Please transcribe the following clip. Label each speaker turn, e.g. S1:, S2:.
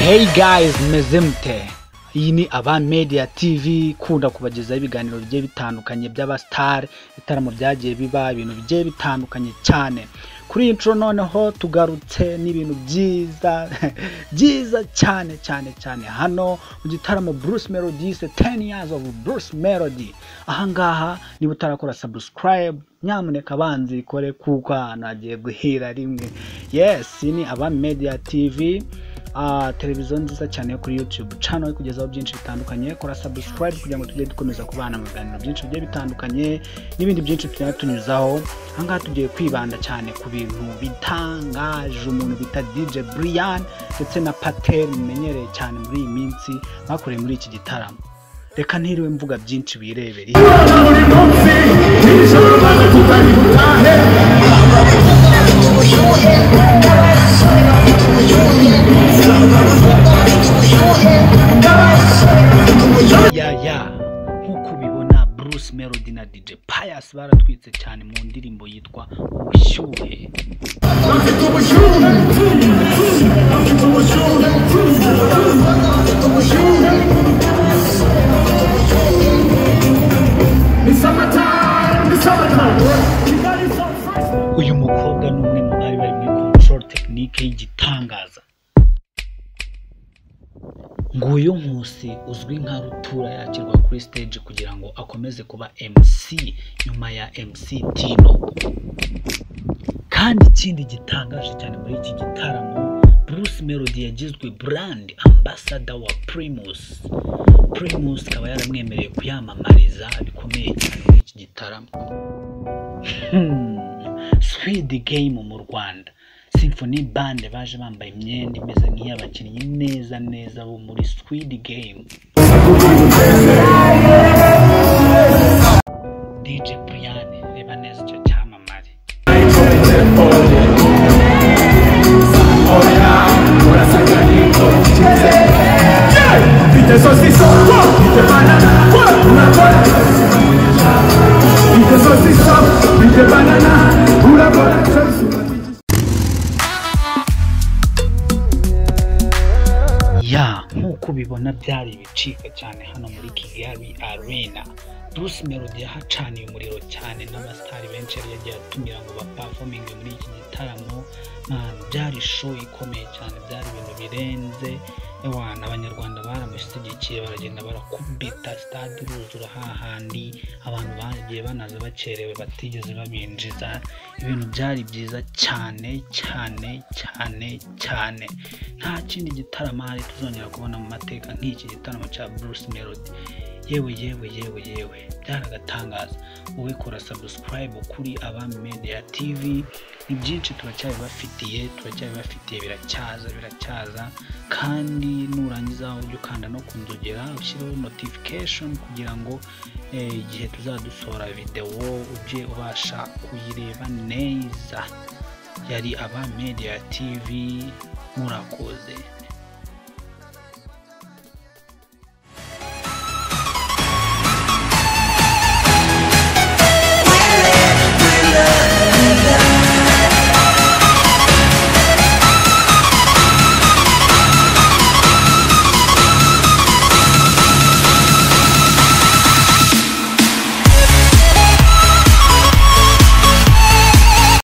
S1: Hey guys, mezemte. Iyi ni Abami TV kunda kubagezaho ibiganiro bigiye bitandukanye by'abastar, itaramo byagiye biba ibintu bigiye bitandukanye cyane. Kuri intro noneho tugarutse n'ibintu byiza cyane hano mu gitaramo Bruce Melody yise 10 years of Bruce Melody. Ahangaha niba utarakora subscribe nyamuneka banzi ikore kuko nagiye guhira rimwe. Yes, ni Abami TV. Televiziyo nziza cyane yo kuri YouTube channel kugezaho byinshi bitandukanye. Kora subscribe kugira ngo tujye dukomeza kubana mu biganiro byinshi bigiye bitandukanye n'ibindi byinshi tunyuzaho. Ahangaha tugiye kwibanda cyane ku bintu bitangaje umuntu bita Dj-Brianne ndetse na Patel mumenyereye cyane muri iyi minsi bakoreye muri iki gitaramo. Reka ntiriwe mvuga byinshi birebere. Nkuko bibona Bruce Melody na DJ Pius baratwitse cyane mu ndirimbo yitwa Ubushyuhe. Uyu mukobwa n'umwe mu bari bari muri control technique y'igitangaza. Nguyu Nkusi uzwi nka rutura yakirwa kuri stage kugira ngo akomeze kuba MC nyuma ya MC Tino. Kandi ikindi gitangaje cyane muri iki gitaramo, Bruce Melody yagizwe brand ambassador wa Primus akaba yaramwemereye kuyamamariza bikomeye cyane muri iki gitaramo. Sweet Game mu Rwanda, Symphony Band baje bambaye imyenda imeze nk'iy'abakinnyi neza bo muri Sweet Game. Dj-Brianne reba neza icyo cyamamare. Nkuko bibona byari bicika cyane hano muri Kigali Arena. Bruce Melody yahacaniye umuriro cyane n'abastari benshi yagiye atumira ngo baperforming muri iki gitaramo. Byari show ikomeye cyane, byari ibintu birenze. Abanyarwanda baramushyigikiye baragenda barakubita stade ruzura hahandi abantu bagiye banaza bacerewe batigeze babinjiza. Ibintu byari byiza cyane. Nta kindi gitaramo hari tuzongera kubona mu mateka nk'iki gitaramo cya Bruce Melody. Yewe byaragatangaza. Wowe kora subscribe kuri Abami TV. Ni byinshi turacyabibafitiye biracyaza kandi nurangiza ujye ukanda no kunzogera ushyiraho notification kugira ngo igihe tuzadusora video ujye ubasha kuyireba neza. Yari Abami TV, murakoze.